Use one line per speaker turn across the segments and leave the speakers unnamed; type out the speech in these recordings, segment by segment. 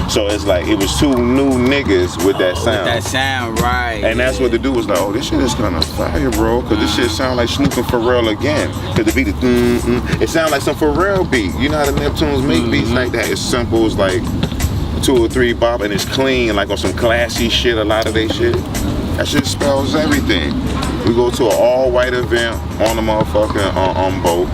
So it's like it was two new niggas with that sound.
With that sound, right.
And that's what the dude was like, oh, this shit is kind of fire, bro. Cause this shit sound like Snoop and Pharrell again. Cause the beat is, it sound like some Pharrell beat. You know how the Neptunes make beats like that? It's simple, it's like 2 or 3 bop, and it's clean, like on some classy shit, a lot of they shit. That shit spells everything. We go to an all-white event on the motherfucking boat.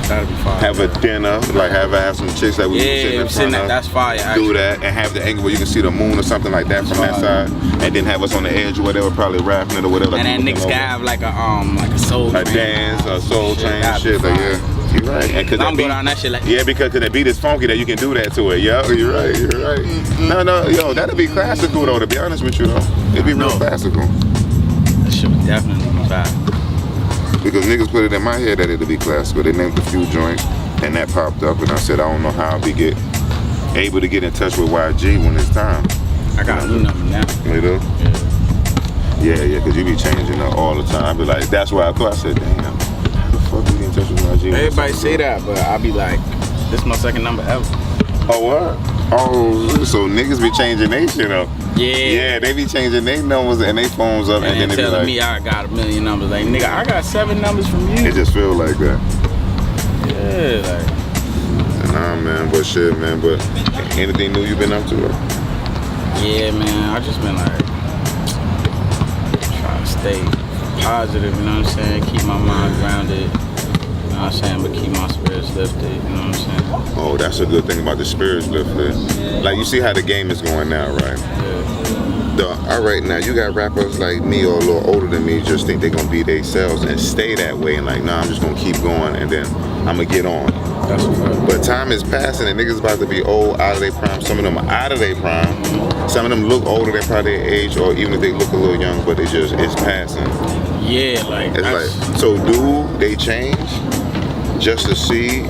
That'd be fire.
Have a dinner, like have some chicks that we sitting in front of.
That's fire. Actually.
Do that and have the angle where you can see the moon or something like that from that side, and then have us on the edge or whatever, probably rapping it or whatever.
And then niggas can have like a soul train.
A dance, a soul train shit. Like, yeah, you're right. And cause
I'm going on that shit like.
Yeah, because the beat is funky that you can do that to it. Yo, you're right. You're right. No, yo, that'd be classical though. To be honest with you though, it'd be real classical.
That shit would definitely be fire.
Because niggas put it in my head that it'd be classical. They named a few joints, and that popped up, and I said, I don't know how I'll be able to get in touch with YG when it's time.
I got a new number now.
You do? Yeah, because you be changing up all the time. I be like, that's why I thought. I said, damn, how the fuck you get in touch with YG?
Everybody say that, but I be like, this is my second number ever.
Oh, what? Oh, so niggas be changing their shit up. Yeah, they be changing their numbers and their phones up, and then they be
telling
like,
me I got 1 million numbers. Like, nigga, I got 7 numbers from you.
It just feel like that.
Yeah, like.
Nah, man, but shit, man. But anything new you been up to?
Yeah, man. I just been like trying to stay positive. You know what I'm saying? Keep my mind grounded. You know what I'm saying? But keep my spirits lifted. You know what I'm saying?
Oh, that's a good thing about the spirits lifted. Like, you see how the game is going now, right? All right, now you got rappers like me or a little older than me just think they're gonna be themselves and stay that way and like, nah, I'm just gonna keep going and then I'm gonna get on.
That's a fact.
But time is passing and niggas about to be old, out of their prime. Some of them are out of their prime. Some of them look older than probably their age, or even if they look a little young, but it's passing.
Yeah, like
it's like, so do they change just to see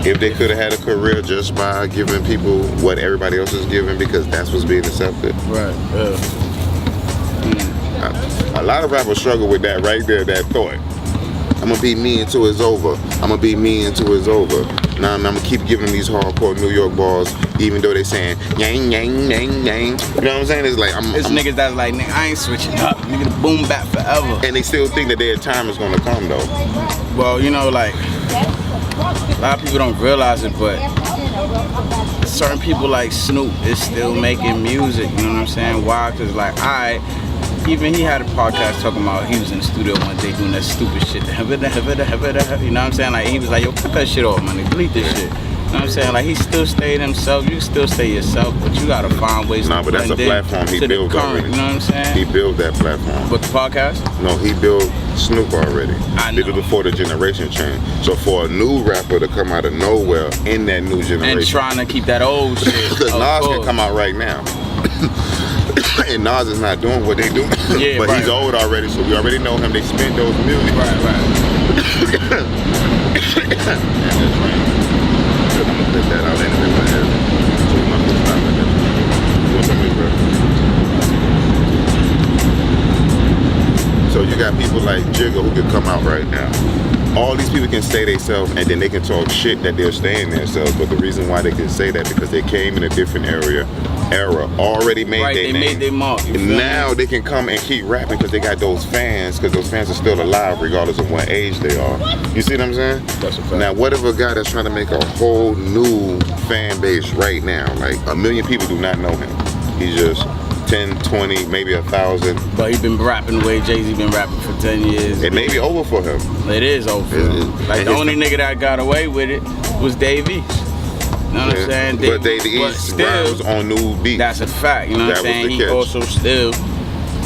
if they could have had a career just by giving people what everybody else is giving because that's what's being accepted?
Right.
A lot of rappers struggle with that right there, that thought. I'm gonna be me until it's over. I'm gonna be me until it's over. Now I'm gonna keep giving these hardcore New York bars, even though they saying yang yang yang yang. You know what I'm saying? It's like
it's niggas that's like, nigga, I ain't switching up. Nigga, boom bap forever.
And they still think that their time is gonna come though.
Well, you know, like a lot of people don't realize it, but certain people like Snoop is still making music. You know what I'm saying? Why? Cause like even he had a podcast talking about he was in the studio one day doing that stupid shit. You know what I'm saying? Like he was like, yo, cut that shit off, man. Delete this shit. You know what I'm saying? Like he still stayed himself. You can still stay yourself, but you gotta find ways to
but that's a platform he built already.
You know what I'm saying?
He built that platform.
But the podcast?
No, he built Snoop already.
I know.
Before the generation change. So for a new rapper to come out of nowhere in that new generation.
And trying to keep that old shit.
Because Nas can come out right now. And Nas is not doing what they do.
Yeah,
but he's old already, so we already know him. They spent those millions.
Right.
I'm gonna put that out anyway, my head. So we might stop at that. You want something, bro? So you got people like Jigga who can come out right now. All these people can say themselves and then they can talk shit that they're staying themselves. But the reason why they can say that because they came in a different era, already made their name.
Made their mark.
Now they can come and keep rapping because they got those fans, because those fans are still alive regardless of what age they are. You see what I'm saying?
That's a fact.
Now what if a guy that's trying to make a whole new fan base right now, like 1 million people do not know him. He's just 10, 20, maybe 1,000.
But he's been rapping the way Jay-Z been rapping for 10 years.
It may be over for him.
It is over for him. Like the only nigga that got away with it was Dave East. You know what I'm saying?
But Dave East rhymes on new beats.
That's a fact. You know what I'm saying? He also still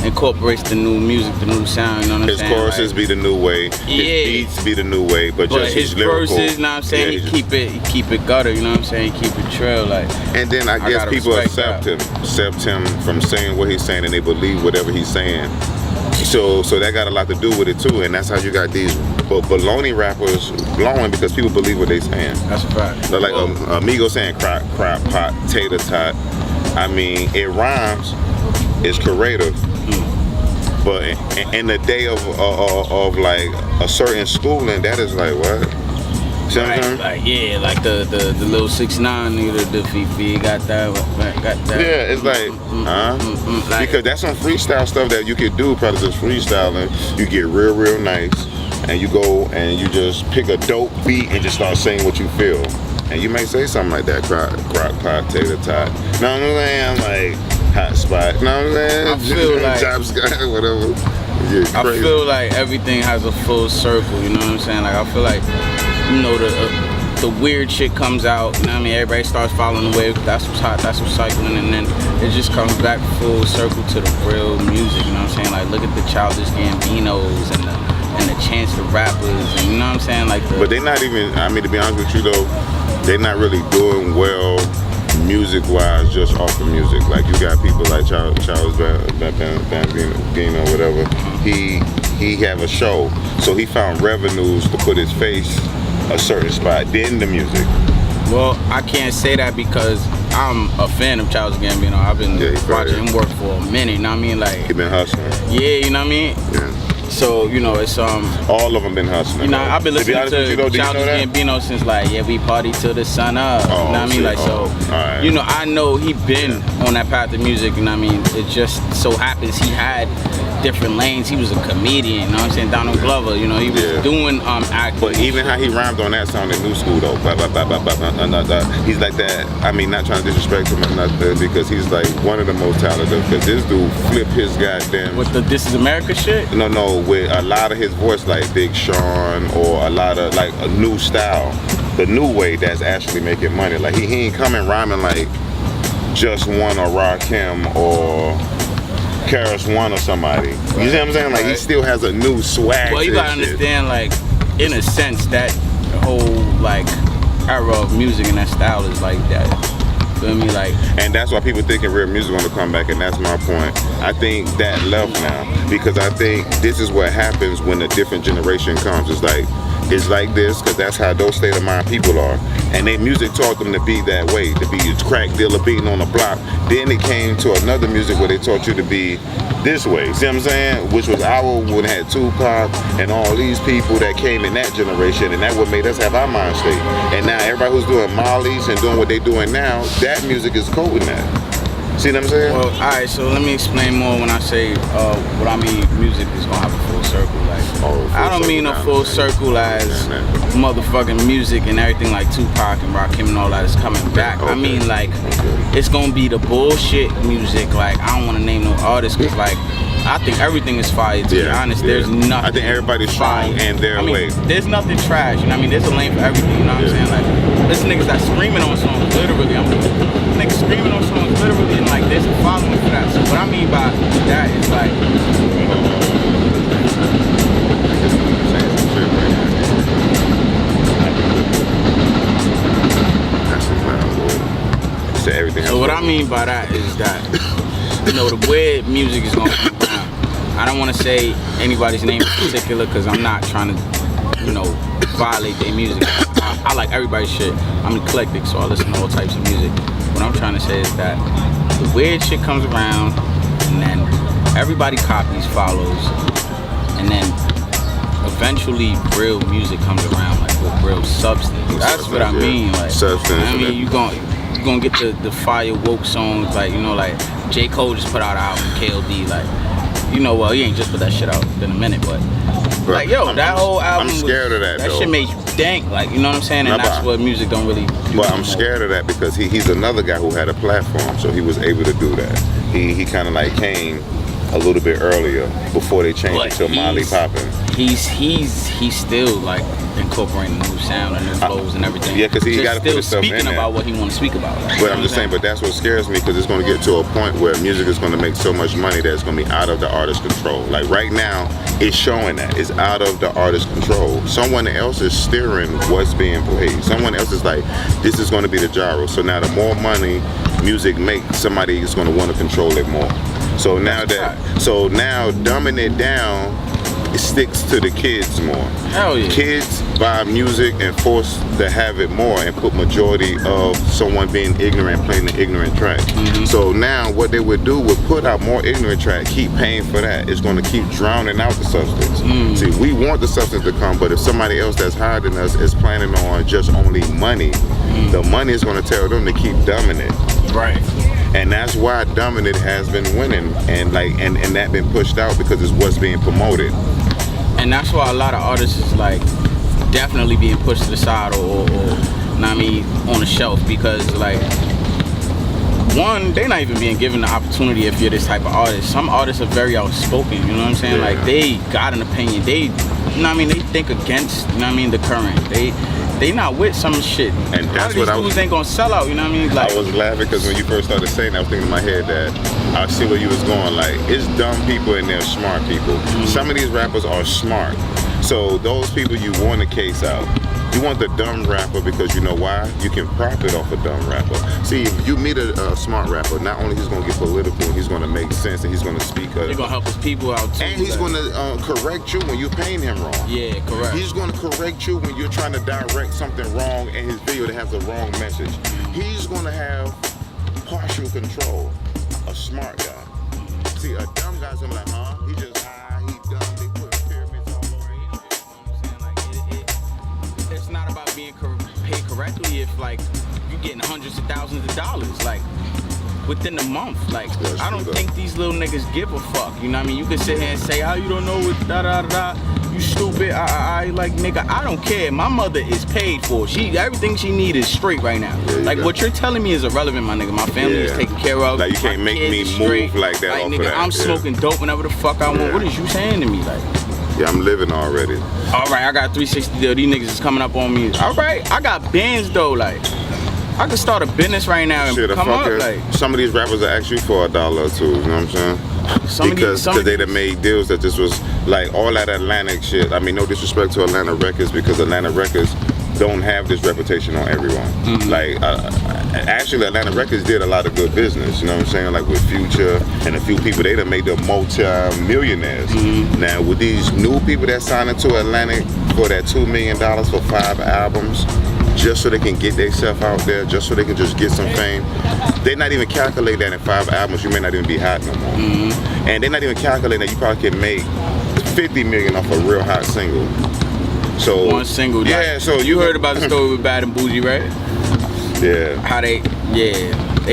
incorporates the new music, the new sound. You know what I'm saying?
His choruses be the new way. His beats be the new way, but just
his
lyrical.
verses, you know what I'm saying? He keep it gutter. You know what I'm saying? He keep it trail like.
And then I guess people accept him from saying what he's saying, and they believe whatever he's saying. So that got a lot to do with it too, and that's how you got these baloney rappers blowing because people believe what they saying.
That's a fact.
So like Amigo saying crap, pot, tater tot. I mean, it rhymes. It's creative. But in the day of like a certain schooling, that is like what? See what I'm saying?
Like yeah, like the little 6ix9ine nigga, the Fifi got that.
Yeah, it's like,
like,
because that's some freestyle stuff that you could do. Probably just freestyling. You get real nice, and you go and you just pick a dope beat and just start saying what you feel. And you may say something like that, crock pot, tater tot. Know what I'm saying? Like hot spot. Know what I'm saying?
I feel like
Job sky, whatever. Yeah,
I feel like everything has a full circle. You know what I'm saying? Like I feel like, you know, the weird shit comes out. You know what I mean? Everybody starts following the wave. That's what's hot. That's what's cycling, and then it just comes back full circle to the real music. You know what I'm saying? Like look at the Childish Gambinos and the Chance the Rappers, and you know what I'm saying? Like,
but they're not even. I mean, to be honest with you though, they're not really doing well music-wise just off the music. Like you got people like Charles Bambino, whatever. He have a show, so he found revenues to put his face a certain spot. Then the music.
Well, I can't say that because I'm a fan of Childish Gambino. I've been watching him work for a minute. You know what I mean? Like
he been hustling.
Yeah, you know what I mean?
Yeah.
So, you know, it's
all of them been hustling.
You know, I've been listening to Childish Gambino since like, yeah, we party till the sun up. You know what I mean? Like, so,
right.
You know, I know he been on that path of music, you know what I mean? It just so happens he had different lanes. He was a comedian, you know what I'm saying? Donald Glover, you know, he was doing acting.
But even how he rhymed on that song in New School though, he's like that. I mean, not trying to disrespect him or nothing, because he's like one of the most talented, because this dude flipped his goddamn...
With the This Is America shit?
No, with a lot of his voice, like Big Sean, or a lot of like a new style, the new way that's actually making money. Like he ain't coming rhyming like Just One or Rakim or Karis One or somebody. You see what I'm saying? Like he still has a new swag.
Well, you gotta understand, like, in a sense, that whole like era of music and that style is like that. Feel me? Like,
and that's why people thinking real music gonna come back, and that's my point. I think that left now, because I think this is what happens when a different generation comes. It's like this, because that's how those state of mind people are, and their music taught them to be that way, to be a crack dealer beating on the block. Then it came to another music where they taught you to be this way. See what I'm saying? Which was when it had Tupac and all these people that came in that generation, and that what made us have our mind state. And now everybody who's doing Molly's and doing what they're doing now, that music is coding that. See what I'm saying?
Well, alright, so let me explain more when I say what I mean music is gonna have a full circle. Like, I don't mean a full circle as motherfucking music and everything like Tupac and Rakim and all that is coming back. I mean like, it's gonna be the bullshit music. Like, I don't wanna name no artists, because like, I think everything is fire, to be honest. There's nothing.
I think everybody's strong in their way.
There's nothing trash, you know what I mean? There's a lane for everything, you know what I'm saying? Like, there's niggas that screaming on songs, literally. Niggas screaming on songs, literally, and like, there's a following for that. So what I mean by that is like, so what I mean by that is that, you know, the way music is gonna come around. I don't want to say anybody's name in particular, because I'm not trying to, you know, violate their music. I like everybody's shit. I'm eclectic, so I listen to all types of music. What I'm trying to say is that the weird shit comes around, and then everybody copies, follows, and then eventually real music comes around, like with real substance. That's what I mean. Like,
substance.
I mean, you gonna get the fire woke songs, like, you know, like J. Cole just put out an album, KLD, like, you know, well, he ain't just put that shit out, it's been a minute, but like, yo, that whole album,
I'm scared of that though.
Shit made you dank, like, you know what I'm saying? And that's what music don't really do.
But I'm scared of that, because he's another guy who had a platform, so he was able to do that. He kind of like came a little bit earlier before they changed it to Molly Poppin'.
He's still like incorporating new sound and new flows and everything.
Yeah, because he got to put himself in there.
Speaking about what he want to speak about. Like,
but I'm just saying, but that's what scares me, because it's going to get to a point where music is going to make so much money that it's going to be out of the artist's control. Like right now, it's showing that it's out of the artist's control. Someone else is steering what's being played. Someone else is like, this is going to be the gyro. So now the more money music makes, somebody is going to want to control it more. So now dumbing it down sticks to the kids more.
Hell yeah.
Kids buy music and force to have it more and put majority of someone being ignorant playing the ignorant track. So now what they would do would put out more ignorant track, keep paying for that. It's going to keep drowning out the substance. See, we want the substance to come, but if somebody else that's higher than us is planning on just only money, the money is going to tell them to keep dumbing it.
Right.
And that's why dumbing it has been winning, and that been pushed out because it's what's being promoted.
And that's why a lot of artists is like definitely being pushed to the side or I mean, on the shelf, because like, one, they're not even being given the opportunity if you're this type of artist. Some artists are very outspoken, you know what I'm saying?
Yeah.
Like, they got an opinion. They, you know what I mean? They think against, you know what I mean, the current. They not with some shit.
And that's what I was.
Dudes ain't gonna sell out, you know what I mean? Like,
I was laughing because when you first started saying that, I was thinking in my head that I see where you was going. Like, it's dumb people and they're smart people. Some of these rappers are smart. So those people you want to case out. You want the dumb rapper because you know why? You can profit off a dumb rapper. See, if you meet a smart rapper, not only he's going to get political, he's going to make sense and he's going to speak up.
he's gonna help his people out too.
And he's going to correct you when you're paying him wrong.
Yeah, correct.
He's going to correct you when you're trying to direct something wrong in his video that has the wrong message. He's going to have partial control. A smart guy. See, a dumb guy's gonna be like, huh? He just high, he dumb, they put pyramids all over him.
It's not about being paid correctly if like you're getting hundreds of thousands of dollars like within a month. Like,
That's
I don't
true,
think these little niggas give a fuck. You know what I mean? You can sit here and say, you don't know what da da da. You stupid. Like, nigga, I don't care. My mother is paid for. Everything she need is straight right now.
Yeah,
like,
got
what you're telling me is irrelevant, my nigga. My family is taken care of.
Like, you can't
My
make
kids
me
is
move
straight.
like that off
nigga,
of that.
I'm smoking dope whenever the fuck I want. What is you saying to me? Like,
Yeah, I'm living already.
all right, I got 360 deal. These niggas is coming up on me. All right, I got bands though. Like, I could start a business right now and
Shit,
come up. Like,
some of these rappers are actually for $1 or $2, you know what I'm saying? Because they done made deals that this was like all that Atlantic shit. I mean, no disrespect to Atlanta Records, because Atlanta Records don't have this reputation on everyone. Like, actually Atlanta Records did a lot of good business, you know what I'm saying? Like with Future and a few people, they done made them multi-millionaires. Now with these new people that signed into Atlantic for that $2 million for 5 albums, just so they can get themselves out there, just so they can just get some fame. They're not even calculating that in 5 albums you may not even be hot no more. And they're not even calculating that you probably can make 50 million off a real hot single. So
one single.
Yeah,
like,
so
you heard about the story with Bad and Bougie, right?
Yeah.
How they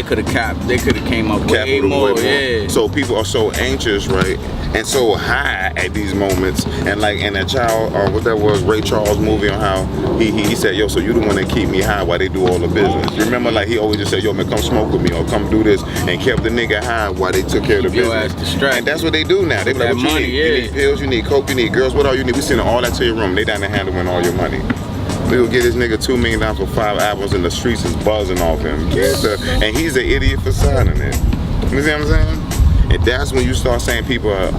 could have came up way more. Yeah.
So people are so anxious, right? And so high at these moments, and like in that child, what that was, Ray Charles movie on how he said, yo, so you the one that keep me high while they do all the business. You remember, like he always just said, yo man, come smoke with me or come do this, and kept the nigga high while they took care of the
Keep your
business.
ass distracted.
And that's what they do now. They be like,
That
what
money,
you need? You need pills, you need coke, you need girls, what all you need? We sending all that to your room. They down there handling all your money. We will get this nigga $2 million for 5 albums and the streets is buzzing off him. And he's an idiot for signing it. You see what I'm saying? And that's when you start saying people are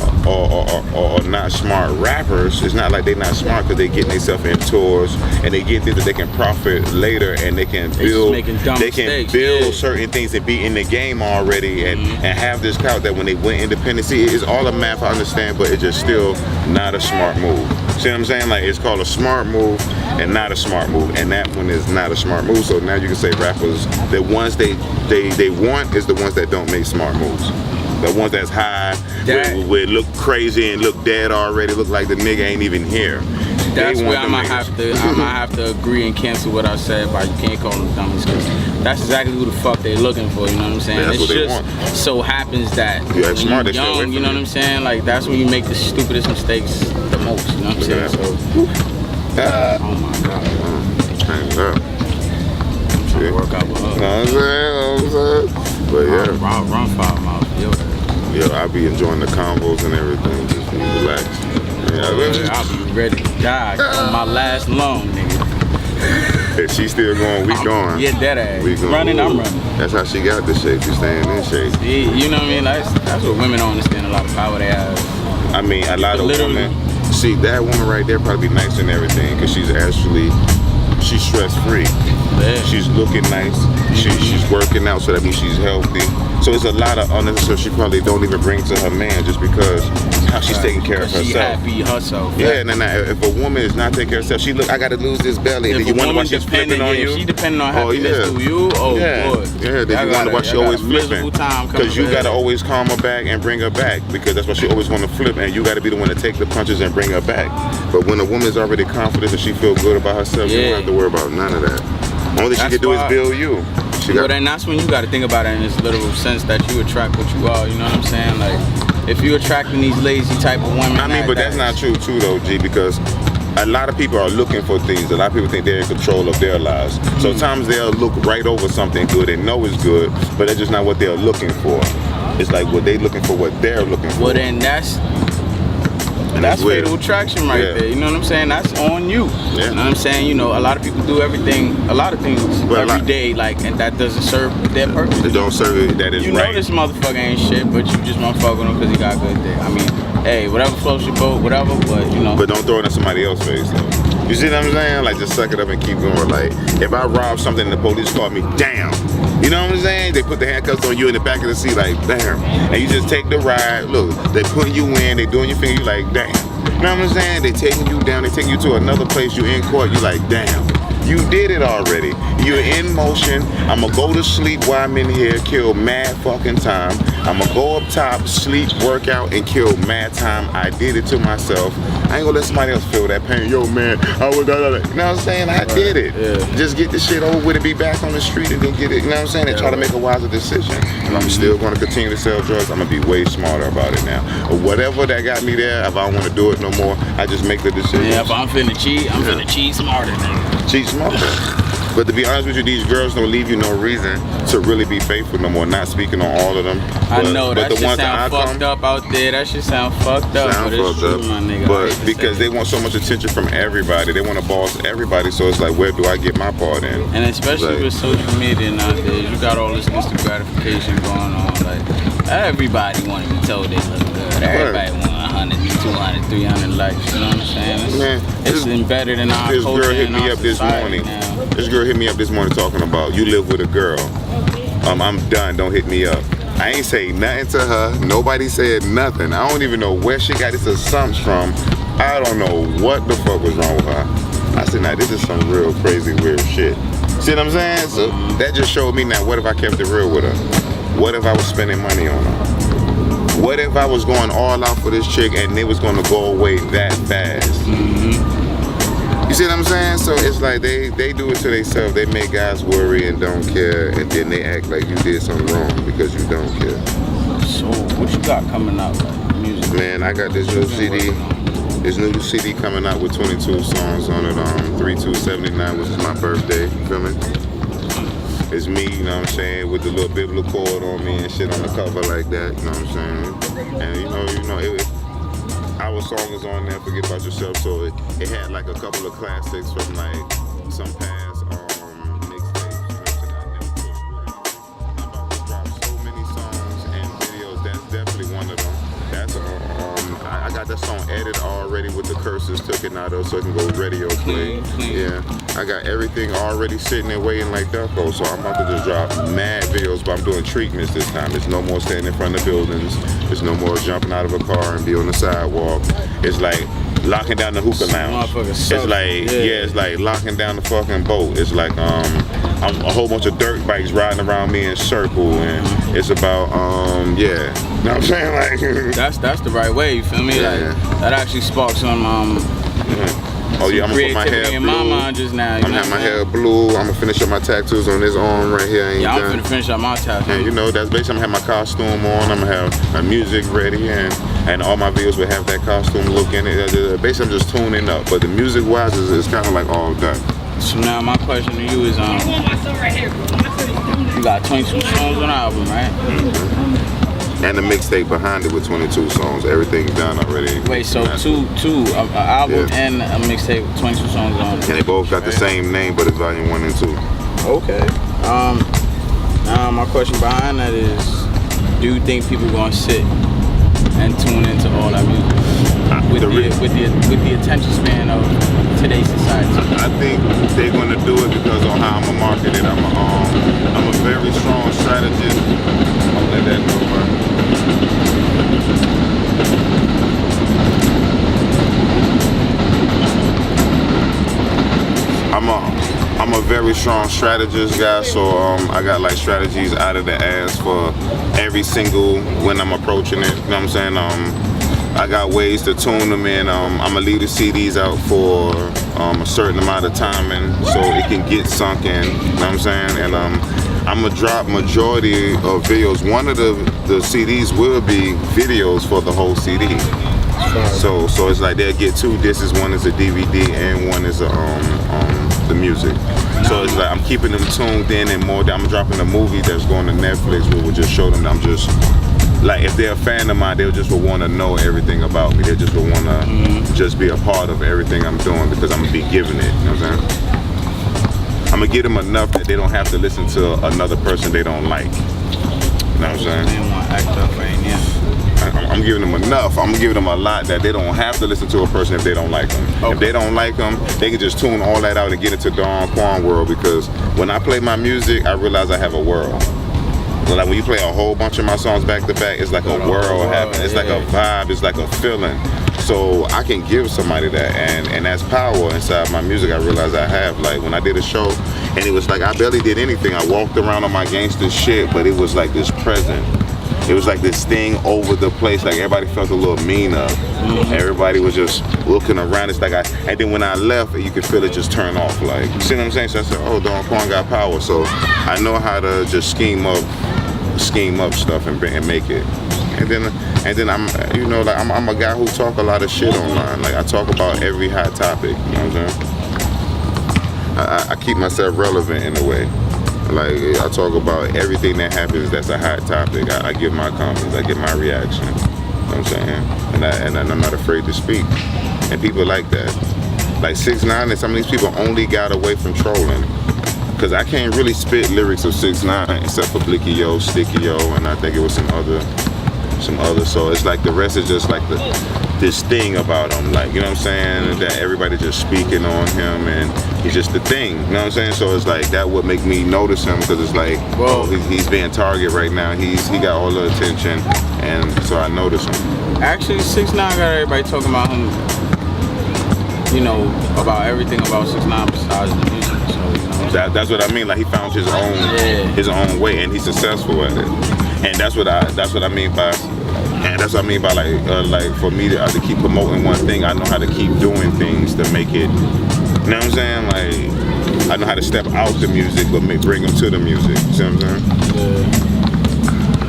not smart rappers. It's not like they're not smart because they getting themselves in tours and they get things that they can profit later and they can build certain things and be in the game already and have this clout that when they went independent. See, it's all a math, I understand, but it's just still not a smart move. See what I'm saying? Like, it's called a smart move and not a smart move, and that one is not a smart move. So now you can say rappers, the ones they want is the ones that don't make smart moves. The ones that's high, where look crazy and look dead already, look like the nigga ain't even here.
That's where I might have to agree and cancel what I said about you can't call them dummies, because that's exactly who the fuck they looking for, you know what I'm saying?
Yeah, that's what they want.
So happens that
you're smart,
young, you know what I'm saying? Like, that's when you make the stupidest mistakes the most, you know what I'm saying? So, oh my God.
Hands up.
I'm trying to work out with her.
Know what I'm saying? But yeah.
Run 5 miles.
Yo, I be enjoying the combos and everything, just be relaxed.
I'll be ready to die on my last lung, nigga.
If she's still going, we going.
Yeah, that ass.
We going.
Running, I'm running.
That's how she got the shape. She's staying in shape.
Yeah, you know what I mean? That's what women don't understand, a lot of power they have.
I mean, a lot of women. See, that woman right there probably be nice and everything, because she's stress free.
Yeah.
She's looking nice. She's working out, so that means she's healthy. So it's a lot of unnecessary she probably don't even bring to her man just because how she's taking care of herself.
She happy herself.
Yeah, and then if a woman is not taking care of herself, she look, I gotta lose this belly.
If
Then you wonder why she's flipping on you.
If she depending on happiness through you, boy.
Yeah, then you wonder why she always flipping. Because you gotta always calm her back and bring her back. Because that's why she always wanna flip, and you gotta be the one to take the punches and bring her back. But when a woman's already confident and she feel good about herself, you don't have to worry about none of that. Only thing she can do is build you.
But then that's when you got to think about it in this literal sense that you attract what you are. You know what I'm saying? Like, if you attracting these lazy type of women.
I mean, but that's not true too, though, G. Because a lot of people are looking for things. A lot of people think they're in control of their lives. So sometimes they'll look right over something good and know it's good, but that's just not what they're looking for. It's like what they looking for, what they're looking for.
Well, then that's fatal attraction right there. You know what I'm saying? That's on you.
Yeah.
You know what I'm saying? You know, a lot of people do a lot of things every day, like, and that doesn't serve their purpose.
It don't serve it. That is
you
right.
know this motherfucker ain't shit, but you just want to fuck with him because he got good dick. I mean, hey, whatever floats your boat, whatever, but you know.
But don't throw it in somebody else's face, though. You see what I'm saying? Like, just suck it up and keep going. Like, if I rob something and the police call me, damn. You know what I'm saying? They put the handcuffs on you in the back of the seat, like, damn. And you just take the ride. Look, they putting you in, they doing your finger, you like, damn. You know what I'm saying? They taking you down, they taking you to another place, you in court, you like, damn. You did it already. You're in motion. I'ma go to sleep while I'm in here, kill mad fucking time. I'ma go up top, sleep, work out, and kill mad time. I did it to myself. I ain't gonna let somebody else feel that pain. Yo, man, I would, you know what I'm saying? I did it.
Yeah.
Just get the shit over with and be back on the street and then get it. You know what I'm saying? And try to make a wiser decision. And I'm still gonna continue to sell drugs. I'm gonna be way smarter about it now. Or whatever that got me there, if I don't wanna do it no more, I just make the decision.
Yeah, if I'm finna cheat, I'm finna cheat smarter, nigga.
Cheat smarter. But to be honest with you, these girls don't leave you no reason to really be faithful no more. Not speaking on all of them.
I know, that shit sound fucked up out there. That shit sound fucked up. But it's true, my nigga.
But because they want so much attention from everybody, they want to boss everybody. So it's like, where do I get my part in?
And especially with social media nowadays, you got all this instant gratification going on. Like, everybody want to be told they look good. Everybody want 100, 200, 300 likes. You know what I'm saying? It's embedded in our culture.
This girl hit me up this morning. This girl hit me up this morning talking about, you live with a girl. I'm done, don't hit me up. I ain't say nothing to her. Nobody said nothing. I don't even know where she got this assumption from. I don't know what the fuck was wrong with her. I said, nah, this is some real crazy, weird shit. See what I'm saying? So that just showed me now, what if I kept it real with her? What if I was spending money on her? What if I was going all out for this chick and it was gonna go away that fast? You see what I'm saying? So it's like they do it to themselves. They make guys worry and don't care, and then they act like you did something wrong because you don't care.
So what you got coming out, like music?
Man, I got this new CD. This new CD coming out with 22 songs on it. 3/2/79, which is my birthday. You feel me? It's me, you know what I'm saying, with the little biblical cord on me and shit on the cover like that. You know what I'm saying? And you know, our song is on there, Forget About Yourself, so it had like a couple of classics from like some past mixtapes. I'm about to drop so many songs and videos. That's definitely one of them. That's I got that song edited already with the curses taken out of, so it can go radio play. Yeah, I got everything already sitting there waiting like Delco, so I'm about to just drop mad videos, but I'm doing treatments this time. It's no more standing in front of buildings. It's no more jumping out of a car and be on the sidewalk. It's like locking down the hookah lounge. It's like, it's like locking down the fucking boat. It's like a whole bunch of dirt bikes riding around me in a circle, and it's about you know what I'm saying? Like
that's the right way, you feel me?
Yeah,
like that actually sparks some
oh yeah, I'm gonna put my hair blue.
In my mind just now,
I'm gonna have my hair blue. I'm gonna finish up my tattoos on this arm right here.
I'm gonna finish up my tattoos.
And you know, that's basically, I'm gonna have my costume on. I'm gonna have my music ready, and all my videos will have that costume look in it. Basically, I'm just tuning up. But the music wise is kind of like all done.
So now my question to you is, you got 22 songs on the album, right?
And the mixtape behind it with 22 songs. Everything's done already.
Wait, so two an album and a mixtape with 22 songs on it.
And they both got the same name, but it's volume 1 and 2.
Okay. Now my question behind that is, do you think people gonna sit and tune into all that music with the attention span of today's society?
I think they're gonna do it because of how I'm gonna market it. I'm a very strong strategist. I'll let that go, bro. I'm a very strong strategist guy, so I got like strategies out of the ass for every single when I'm approaching it. You know what I'm saying? I got ways to tune them in. I'm gonna leave the CDs out for a certain amount of timing so it can get sunk in. You know what I'm saying? And I'm gonna drop majority of videos. One of the CDs will be videos for the whole CD. So it's like they'll get 2 discs. One is a DVD and one is the music. So it's like I'm keeping them tuned in and more. I'm dropping a movie that's going to Netflix where we'll just show them that I'm just like, if they're a fan of mine, they'll just will want to know everything about me. They just will want to just be a part of everything I'm doing because I'm gonna be giving it. You know what I'm saying? I'm gonna give them enough that they don't have to listen to another person they don't like. You know what I'm saying?
They want to act up right now.
I'm giving them enough. I'm giving them a lot that they don't have to listen to a person if they don't like them. Okay. If they don't like them, they can just tune all that out and get into Donquon world, because when I play my music, I realize I have a world. Like when you play a whole bunch of my songs back to back, it's like a world happening. It's like a vibe. It's like a feeling. So I can give somebody that, and that's power inside my music. I realize I have. Like when I did a show, and it was like I barely did anything. I walked around on my gangster shit, but it was like this present. It was like this thing over the place. Like everybody felt a little mean of. Everybody was just looking around. It's like and then when I left, you could feel it just turn off. Like, you see what I'm saying? So I said, oh, Donquon got power. So I know how to just scheme up stuff and make it. And then I'm, you know, like I'm a guy who talk a lot of shit online. Like I talk about every hot topic. You know what I'm saying? I keep myself relevant in a way. Like I talk about everything that happens that's a hot topic. I give my comments, I give my reaction. You know what I'm saying? And I'm not afraid to speak. And people like that. Like 6ix9ine and some of these people only got away from trolling. Cause I can't really spit lyrics of 6ix9ine except for Blicky Yo, Sticky Yo, and I think it was some other. So it's like the rest is just like this thing about him, like, you know what I'm saying, that everybody just speaking on him, and he's just the thing, you know what I'm saying. So it's like that would make me notice him, because it's like, whoa, he's being targeted right now. He got all the attention, and so I notice him.
Actually, 6ix9ine got everybody talking about him, you know, about everything about 6ix9ine besides the music. So, you know,
that's what I mean. Like he found his own way, and he's successful at it. And that's what I mean by. And that's what I mean by like for me to keep promoting one thing, I know how to keep doing things to make it, you know what I'm saying? Like, I know how to step out the music, but bring them to the music, you see what I'm saying?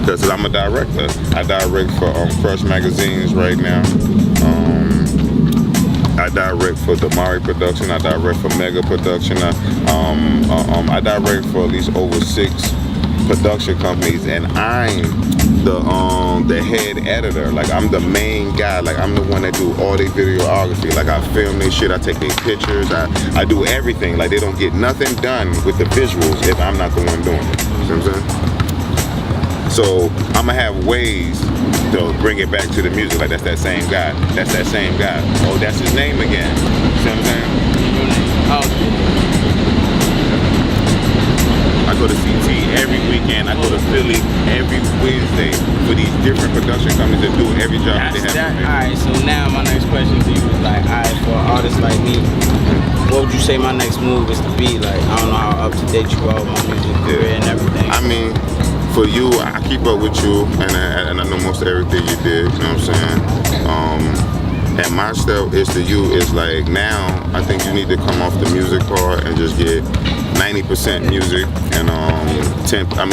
Because I'm a director. I direct for Crush Magazines right now. I direct for Damari Production. I direct for Mega Production. I direct for at least over 6 production companies, and I'm the head editor. Like I'm the main guy. Like I'm the one that do all their videography. Like I film their shit, I take their pictures, I do everything. Like they don't get nothing done with the visuals if I'm not the one doing it. You know what I'm saying? So I'm gonna have ways to bring it back to the music. Like that's that same guy. That's that same guy. Oh, that's his name again. You see what I'm saying? I go to CT every weekend. I go to Philly every Wednesday for these different production companies that do every job that they have.
Alright, so now my next question to you is like, alright, for an artist like me, what would you say my next move is to be? Like, I don't know how up to date you are with my music career and everything.
I mean, for you, I keep up with you, and I know most of everything you did. You know what I'm saying? And my step is to you is like, now I think you need to come off the music part and just get 90% music and 10%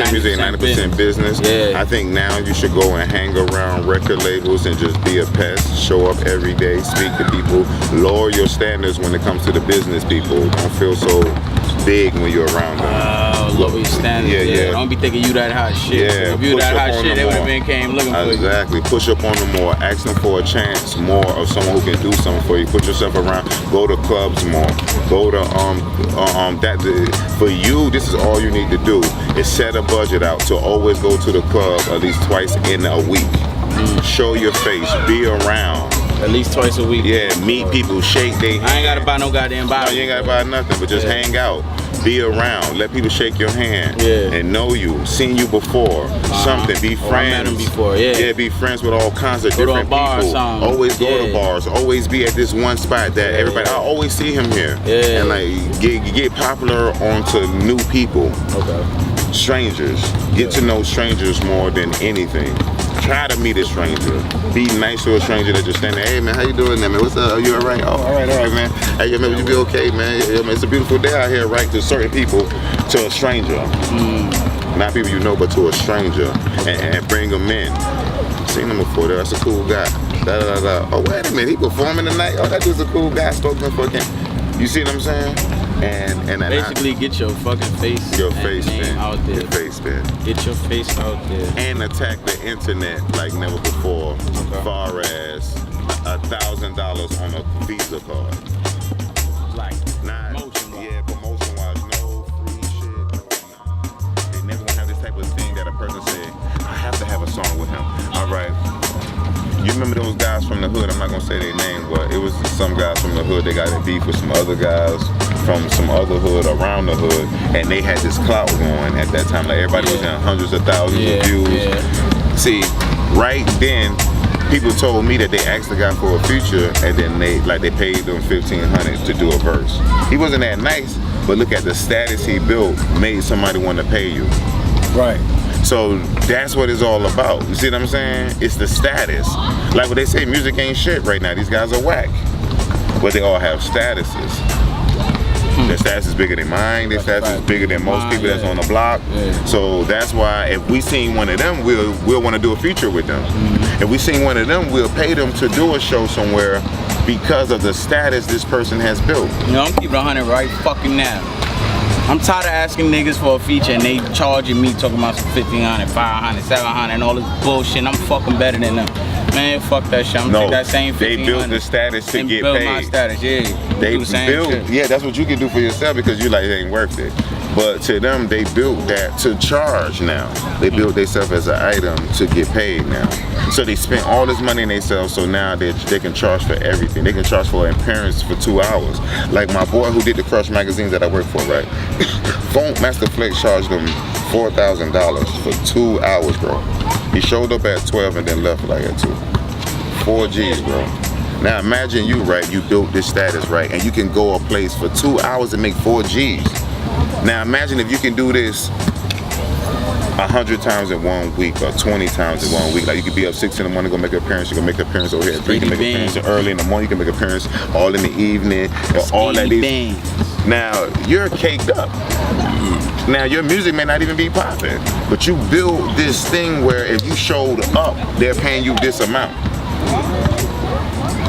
music and 90% business.
Yeah.
I think now you should go and hang around record labels and just be a pest, show up every day, speak to people, lower your standards when it comes to the business people. Don't feel so big when you're around them.
Lower your standards.
Yeah.
Don't be thinking you that hot shit.
Yeah.
If you that hot shit, they would have came looking for you.
Exactly. Push up on them more. Ask them for a chance more of someone who can do something for you. Put yourself around. Go to clubs more. Go to for you, this is all you need to do is set a budget out to always go to the club at least twice in a week. Show your face. Be around.
At least twice a week.
Yeah, meet people, shake their hand.
I ain't gotta buy no goddamn
No,
bottle.
you ain't gotta buy nothing, but just hang out, be around, let people shake your hand, and know you, seen you before, something, be friends.
I met him before,
Yeah, be friends with all kinds of different people. Always go to bars, always be at this one spot that everybody, I always see him here. And like, get popular onto new people. Strangers, get to know strangers more than anything. Try to meet a stranger. Be nice to a stranger that just standing there. Hey man, how you doing there, man? What's up? Are you alright? Oh, alright, man. Hey, man, would you be okay, man? Yeah, man? It's a beautiful day out here, right? To certain people, to a stranger. Not people you know, but to a stranger. And bring them in. Seen him before, that's a cool guy. Oh, wait a minute, he performing tonight? Oh, that dude's a cool guy, spoken for him. You see what I'm saying? And
basically get your fucking face, name out there.
Your face spin.
Get your face out there.
And attack the internet like never before. Far as $1,000 on a Visa card.
Like
promotion wise, no free shit. They never gonna have this type of thing that a person say, I have to have a song with him. All right. You remember those guys from the hood? I'm not gonna say their names, but it was some guys from the hood. They got in beef with some other guys from some other hood around the hood, and they had this clout going at that time. Like everybody was in hundreds of thousands of views. See, right then, people told me that they asked the guy for a feature, and then they paid them $1,500 to do a verse. He wasn't that nice, but look at the status he built, made somebody want to pay you.
Right.
So that's what it's all about. You see what I'm saying? It's the status. Like what they say, music ain't shit right now. These guys are whack. But they all have statuses. Their status is bigger than mine. Their status is bigger than most people that's on the block. So that's why if we seen one of them, we'll want to do a feature with them. If we seen one of them, we'll pay them to do a show somewhere because of the status this person has built.
You know, I'm keeping 100 right fucking now. I'm tired of asking niggas for a feature and they charging me talking about some 1,500, 500, 700 and all this bullshit and I'm fucking better than them. Man, fuck that shit. I'm gonna take that same 1,500.
They built the status to get
build
paid.
My status, They
build, that's what you can do for yourself because you like, it ain't worth it. But to them, they built that to charge now. They built themselves as an item to get paid now. So they spent all this money in themselves, so now they can charge for everything. They can charge for an appearance for 2 hours. Like my boy who did the Crush magazines that I work for, right? Funk Master Flex charged them $4,000 for 2 hours, bro. He showed up at 12 and then left like at 2. 4 G's, bro. Now imagine you, right? You built this status, right? And you can go a place for 2 hours and make 4 G's. Now imagine if you can do this 100 times in 1 week or 20 times in 1 week. Like you could be up 6 in the morning, go make an appearance. You can make an appearance over here at 3. You can make an appearance early in the morning. You can make an appearance all in the evening. All at these. Now you're caked up. Now your music may not even be popping, but you build this thing where if you showed up, they're paying you this amount.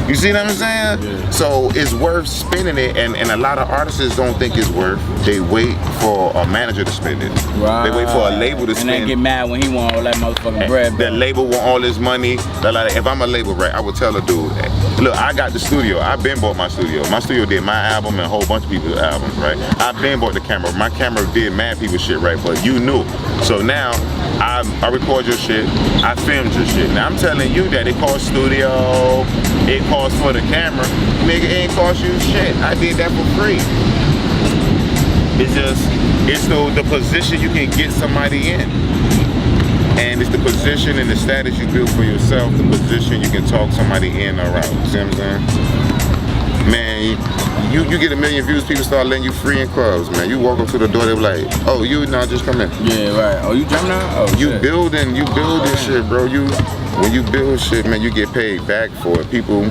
You see what I'm saying? Yeah. So it's worth spending it, and a lot of artists don't think it's worth. They wait for a manager to spend it.
Right.
They wait for a label to spend it.
And they get mad when he want all that motherfucking bread.
The label want all this money. Like, if I'm a label, right, I would tell a dude, look, I got the studio. I've been bought my studio. My studio did my album and a whole bunch of people's albums, right? I've been bought the camera. My camera did mad people's shit, right? But you knew. So now, I record your shit. I filmed your shit. Now I'm telling you that it costs studio. It costs for the camera. Nigga, it ain't cost you shit. I did that for free. It's the position you can get somebody in. And it's the position and the status you build for yourself, the position you can talk somebody in or out. You see what I'm saying? Man, you get 1 million views, people start letting you free in clubs, man. You walk up to the door, they be like, oh, you now just come in.
Yeah, right. Oh, you Gemini? Oh,
you building shit, bro. When you build shit, man, you get paid back for it. People,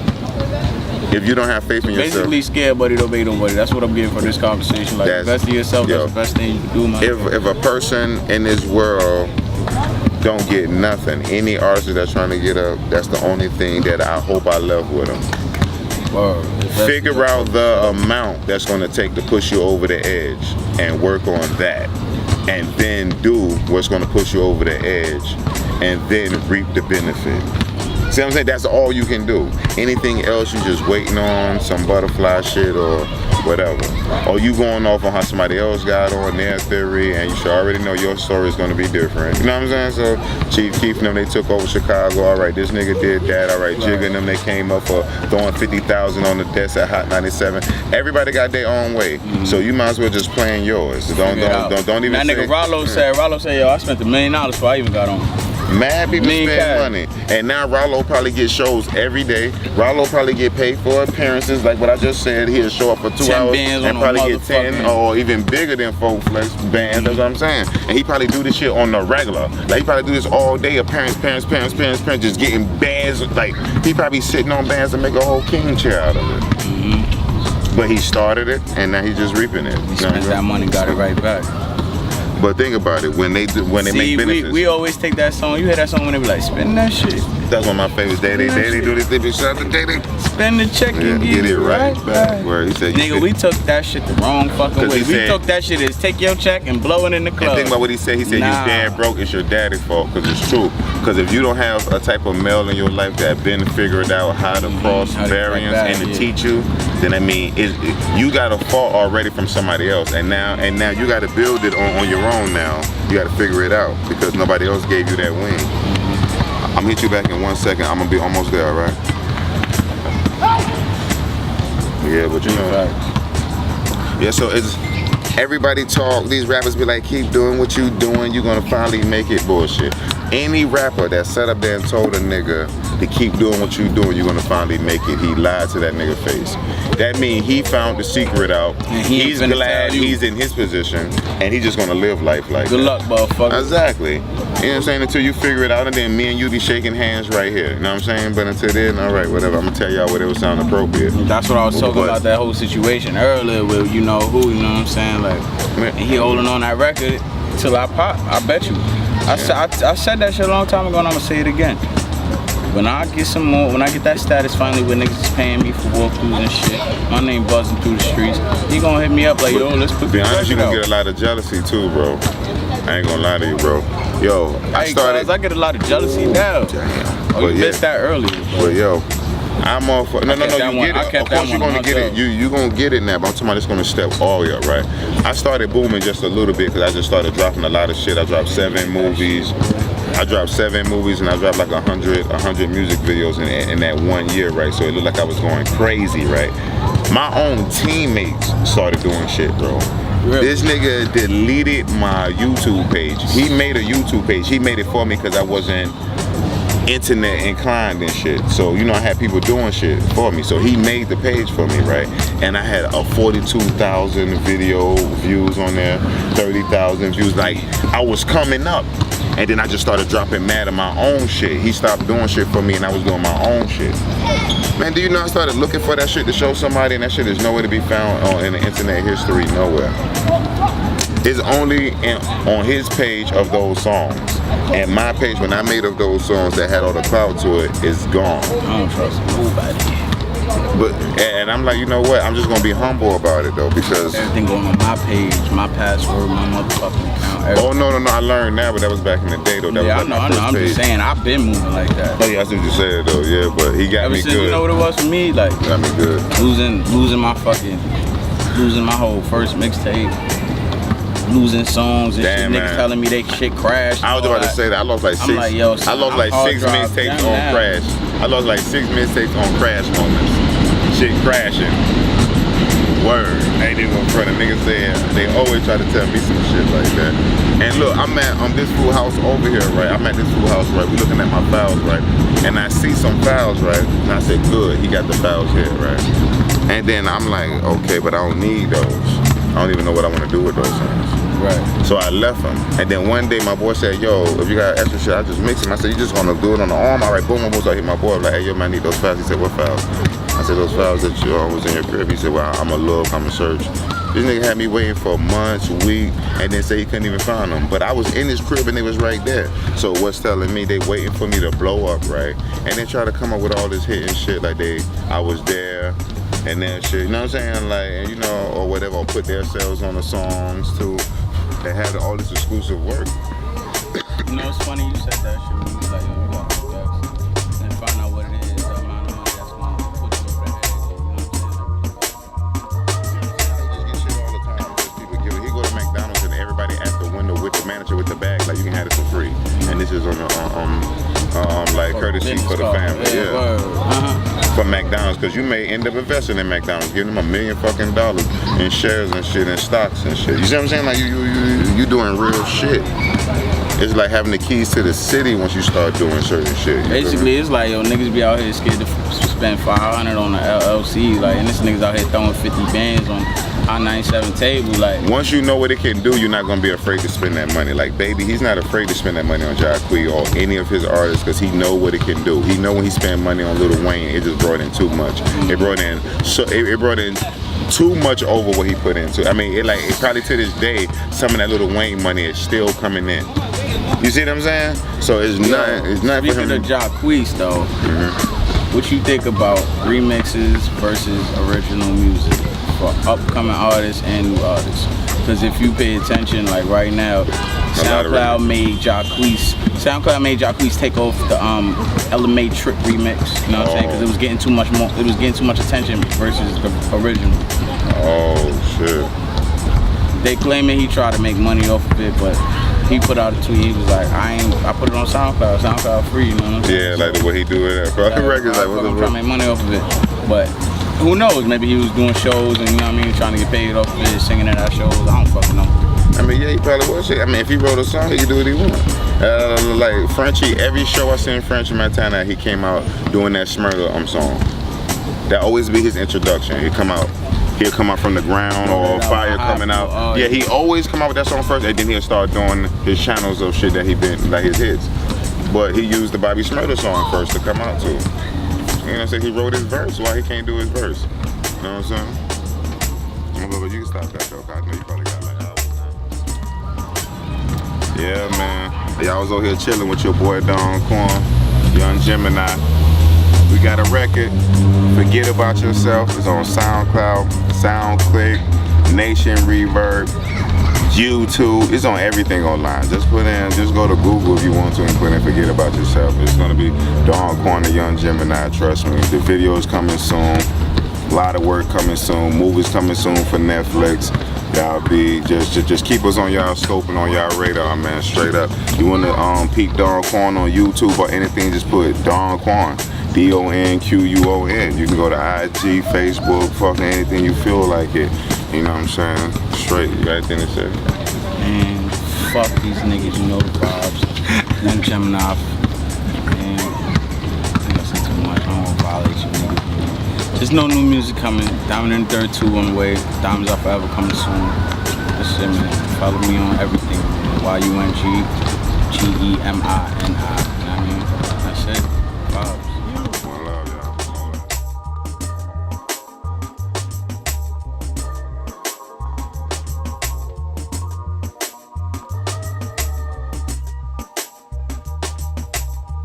if you don't have faith in yourself.
Basically, scared buddy, don't obey nobody. That's what I'm getting from this conversation. Like, invest in yourself, that's the best thing you can do, man.
If a person in this world don't get nothing, any artist that's trying to get up, that's the only thing that I hope I left with them. Figure out the amount that's going to take to push you over the edge and work on that, and then do what's going to push you over the edge and then reap the benefit. See what I'm saying? That's all you can do. Anything else, you just waiting on some butterfly shit or whatever. Or you going off on how somebody else got on their theory, and you should already know your story is gonna be different. You know what I'm saying? So Chief Keef and them, they took over Chicago. All right, this nigga did that. All right, Jigga and them, they came up for throwing 50,000 on the desk at Hot 97. Everybody got their own way, so you might as well just plan yours. Don't even.
That nigga Rollo said, yo, I spent $1 million before I even got on.
Mad people spend money, and now Rollo probably get shows every day. Rollo probably get paid for appearances, like what I just said. He'll show up for 2 hours and probably get 10 or even bigger than 4 flex bands. That's what I'm saying. And he probably do this shit on the regular. Like he probably do this all day. Appearance, just getting bands. Like he probably sitting on bands to make a whole king chair out of it. But he started it, and now he's just reaping it.
He spent that money, got it right back.
But think about it, when they make businesses.
We always take that song. You hear that song when they be like, spend that shit.
That's one of my favorites. They do this, they be shouting,
spend the check and get it right back.
Where he said,
nigga, we took that shit the wrong fucking way. We took that shit as take your check and blow it in the club.
And think about what he said. He said, you dad broke, it's your daddy's fault, because it's true. Because if you don't have a type of male in your life that been figured out how to cross variance and to teach you, then I mean, you got a fault already from somebody else, and now you got to build it on your own. Now you got to figure it out because nobody else gave you that wing. I'm gonna hit you back in 1 second. I'm gonna be almost there, all right? Yeah, but you know. Yeah, so it's everybody talk. These rappers be like, keep doing what you doing. You're gonna finally make it. Bullshit. Any rapper that sat up there and told a nigga to keep doing what you doing, you're gonna finally make it, he lied to that nigga face. That means he found the secret out. And he's glad he's in his position, and he's just gonna live life like that.
Good luck, motherfucker.
Exactly. You know what I'm saying? Until you figure it out, and then me and you be shaking hands right here. You know what I'm saying? But until then, all right, whatever. I'm gonna tell y'all whatever sound appropriate.
That's what I was talking about, that whole situation earlier with you know who, you know what I'm saying? Like, and he holding on that record till I pop. I bet you. I said that shit a long time ago, and I'm gonna say it again. When I get some more, when I get that status finally where niggas is paying me for walkthroughs and shit, my name buzzing through the streets, he gonna hit me up like, yo, let's put
the honest, you gonna get a lot of jealousy too, bro. I ain't gonna lie to you, bro. Yo, I
get a lot of jealousy now. Damn. Oh, you missed that earlier.
But yo, I'm all for no, you get it. Of course you're gonna get it. You gonna get it now, but I'm talking about it's gonna step all the way up, right? I started booming just a little bit because I just started dropping a lot of shit. I dropped 7 movies. and I dropped 7 like 100 music videos in that 1 year, right? So it looked like I was going crazy, right? My own teammates started doing shit, bro. Really? This nigga deleted my YouTube page. He made a YouTube page. He made it for me because I wasn't internet inclined and shit. So, you know, I had people doing shit for me. So he made the page for me, right? And I had a 42,000 video views on there, 30,000 views. Like, I was coming up. And then I just started dropping mad of my own shit. He stopped doing shit for me and I was doing my own shit. Man, do you know I started looking for that shit to show somebody, and that shit is nowhere to be found in the internet history, nowhere. It's only on his page of those songs. And my page, when I made of those songs that had all the clout to it, is gone.
I don't trust nobody.
And I'm like, you know what? I'm just gonna be humble about it though, because
everything going on my page, my password, my motherfucking account. Everything.
Oh no, I learned now, but that was back in the day though. That
yeah,
was like
I know. I'm just saying, I've been moving like that.
Oh yeah, I see what you said though. Yeah, but he got me good.
You know what it was for me? Like,
got me good.
Losing my whole first mixtape. Losing songs and shit, niggas telling me they shit crashed.
I was about to say that. I lost like 6 mixtapes on crash. I lost like 6 mixtapes on crash moments. Shit crashing. Word. Ain't even in front of niggas saying, they always try to tell me some shit like that. And look, I'm at this fool house over here, right? I'm at this fool house, right? We looking at my files, right? And I see some files, right? And I said, good, he got the files here, right? And then I'm like, okay, but I don't need those. I don't even know what I want to do with those things.
Right.
So I left him. And then one day my boy said, yo, if you got extra shit, I just mix them. I said, you just gonna do it on the arm? All right, boom, so I hit my boy. I'm like, hey, yo, man, I need those files. He said, what files? I said, those files that was in your crib. He said, well, I'm gonna look, I'm gonna search. This nigga had me waiting for months, weeks, and then say he couldn't even find them. But I was in his crib and it was right there. So what's telling me they waiting for me to blow up, right? And then try to come up with all this hitting shit like I was there. And that shit, you know what I'm saying? Like, and you know, or whatever, or put their selves on the songs too. They had all this exclusive work.
You know, it's funny you said that shit when you was like, yo, you got to go and find out what it is, the amount of money that's going to put you over the head. You know what I'm saying?
burgers on the like courtesy for the family. Yeah. For McDonald's, because you may end up investing in McDonald's, giving them $1 million fucking in shares and shit and stocks and shit. You see what I'm saying? Like you doing real shit. It's like having the keys to the city once you start doing certain shit.
Basically, it's like, yo, niggas be out here scared to spend 500 on the LLC, like, and this niggas out here throwing 50 bands on I-97 table, like.
Once you know what it can do, you're not gonna be afraid to spend that money. Like, baby, he's not afraid to spend that money on Jacquees or any of his artists because he know what it can do. He know when he spend money on Lil Wayne, it just brought in too much. It brought in too much over what he put into. I mean, it probably to this day, some of that Lil Wayne money is still coming in. You see what I'm saying? So it's not for him.
Speaking of Jacquees though, what you think about remixes versus original music for upcoming artists and new artists? Because if you pay attention, like right now, SoundCloud made Jacquees take off the LMA Trip remix. You know what I'm saying? Because it was getting too much attention versus the original.
Oh shit.
They claiming he tried to make money off of it, but he put out a tweet. He was like, I put it on SoundCloud free. You know what I'm saying?
Yeah, like the way he do it.
I'm trying to make money off of it, but who knows? Maybe he was doing shows and, you know what I mean, trying to get paid off of it, singing at our shows. I don't fucking know.
I mean, yeah, he probably was. I mean, if he wrote a song, he could do what he want. Like Frenchie, every show I seen Frenchie Montana, he came out doing that Smurder song. That always be his introduction. He'll come out from the ground or fire coming out. Yeah, he always come out with that song first, and then he'll start doing his channels of shit that he been, like his hits. But he used the Bobby Smurder song first to come out to. You know what I'm saying? He wrote his verse. Why he can't do his verse? You know what I'm saying? But you can stop that though, 'cause I know you probably got like hours now. Yeah, man. Y'all was over here chilling with your boy Donquon, Young Gemini. We got a record. Forget About Yourself. It's on SoundCloud, SoundClick, Nation Reverb, YouTube. It's on everything online. Just go to Google if you want to and put in Forget About Yourself. It's gonna be Donquon, the Young Gemini. Trust me. The video's coming soon. A lot of work coming soon. Movies coming soon for Netflix. Y'all be just keep us on y'all scope and on y'all radar, man. Straight up. You wanna peek Donquon on YouTube or anything? Just put Donquon. DONQUON. You can go to IG, Facebook, fucking anything you feel like it. You know what I'm saying? Straight. You got anything to say?
And fuck these niggas, you know the vibes. Young Gemini. And I think I said too much. I don't want to violate you niggas. There's no new music coming. Diamond in Dirt 2 on the way. Diamonds Are Forever coming soon. This shit, man. Follow me on everything. YUNG GEMINI.